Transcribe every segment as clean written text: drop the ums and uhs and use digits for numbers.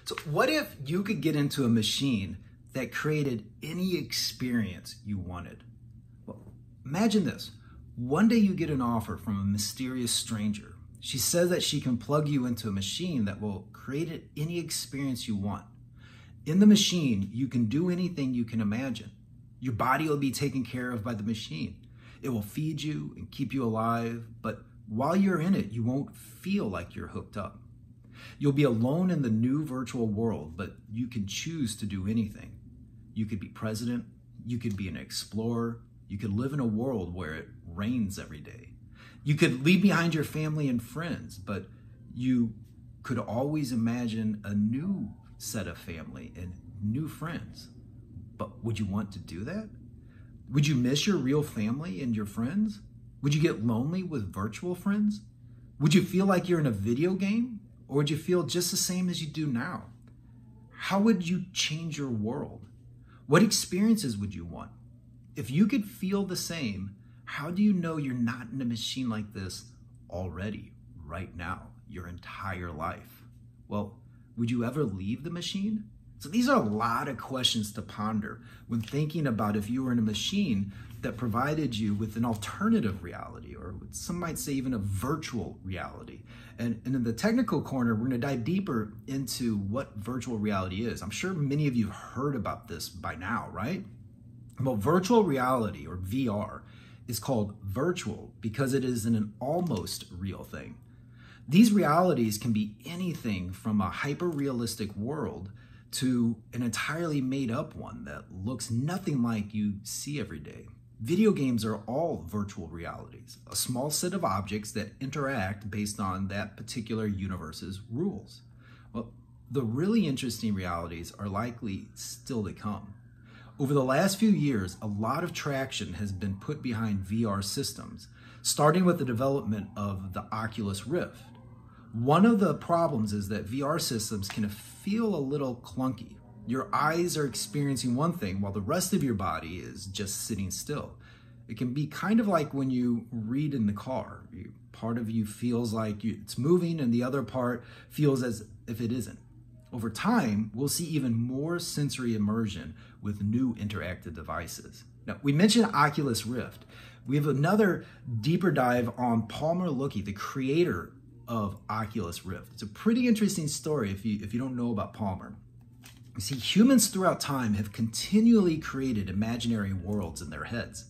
So what if you could get into a machine that created any experience you wanted? Well, imagine this. One day you get an offer from a mysterious stranger. She says that she can plug you into a machine that will create any experience you want. In the machine, you can do anything you can imagine. Your body will be taken care of by the machine. It will feed you and keep you alive, but while you're in it, you won't feel like you're hooked up. You'll be alone in the new virtual world, but you can choose to do anything. You could be president, you could be an explorer, you could live in a world where it rains every day. You could leave behind your family and friends, but you could always imagine a new set of family and new friends. But would you want to do that? Would you miss your real family and your friends? Would you get lonely with virtual friends? Would you feel like you're in a video game? Or would you feel just the same as you do now? How would you change your world? What experiences would you want? If you could feel the same, how do you know you're not in a machine like this already, right now, your entire life? Well, would you ever leave the machine? So these are a lot of questions to ponder when thinking about if you were in a machine that provided you with an alternative reality, or some might say even a virtual reality. And in the technical corner, we're going to dive deeper into what virtual reality is. I'm sure many of you have heard about this by now, right? Well, virtual reality, or VR, is called virtual because it is an almost real thing. These realities can be anything from a hyper-realistic world to an entirely made-up one that looks nothing like you see every day. Video games are all virtual realities, a small set of objects that interact based on that particular universe's rules. Well, the really interesting realities are likely still to come. Over the last few years, a lot of traction has been put behind VR systems, starting with the development of the Oculus Rift. One of the problems is that VR systems can feel a little clunky. Your eyes are experiencing one thing while the rest of your body is just sitting still. It can be kind of like when you read in the car. Part of you feels like it's moving and the other part feels as if it isn't. Over time, we'll see even more sensory immersion with new interactive devices. Now, we mentioned Oculus Rift. We have another deeper dive on Palmer Luckey, the creator of Oculus Rift. It's a pretty interesting story if you don't know about Palmer. You see, humans throughout time have continually created imaginary worlds in their heads.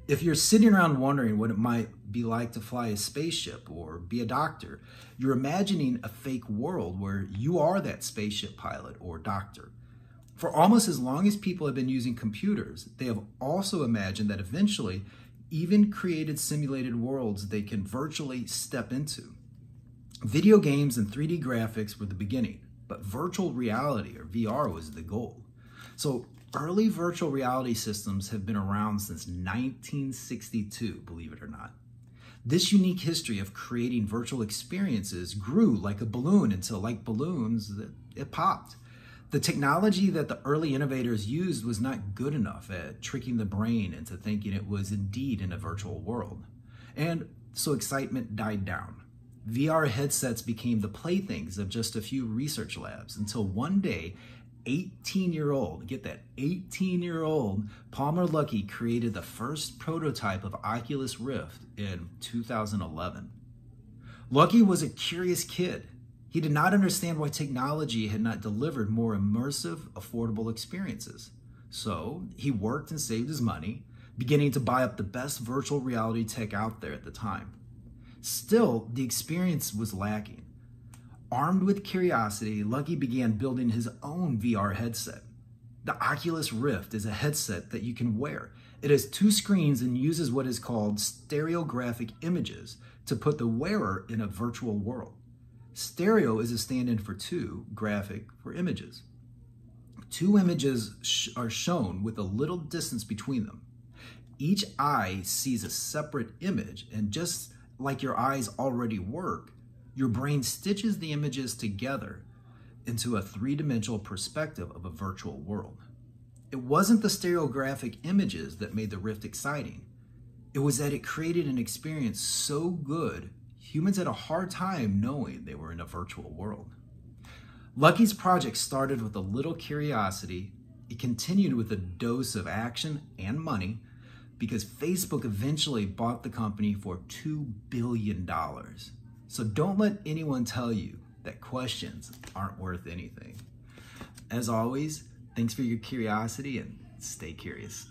If you're sitting around wondering what it might be like to fly a spaceship or be a doctor, you're imagining a fake world where you are that spaceship pilot or doctor. For almost as long as people have been using computers, they have also imagined that eventually even created simulated worlds they can virtually step into. Video games and 3D graphics were the beginning, but virtual reality, or VR, was the goal. So early virtual reality systems have been around since 1962, believe it or not. This unique history of creating virtual experiences grew like a balloon until, like balloons, it popped. The technology that the early innovators used was not good enough at tricking the brain into thinking it was indeed in a virtual world. And so excitement died down. VR headsets became the playthings of just a few research labs until one day, 18-year-old, get that, 18-year-old Palmer Luckey created the first prototype of Oculus Rift in 2011. Luckey was a curious kid. He did not understand why technology had not delivered more immersive, affordable experiences. So he worked and saved his money, beginning to buy up the best virtual reality tech out there at the time. Still, the experience was lacking. Armed with curiosity, Luckey began building his own VR headset. The Oculus Rift is a headset that you can wear. It has two screens and uses what is called stereographic images to put the wearer in a virtual world. Stereo is a stand-in for two, graphic for images. Two images are shown with a little distance between them. Each eye sees a separate image, and just like your eyes already work, your brain stitches the images together into a three-dimensional perspective of a virtual world. It wasn't the stereographic images that made the Rift exciting. It was that it created an experience so good, humans had a hard time knowing they were in a virtual world. Lucky's project started with a little curiosity. It continued with a dose of action and money because Facebook eventually bought the company for $2 billion. So don't let anyone tell you that questions aren't worth anything. As always, thanks for your curiosity and stay curious.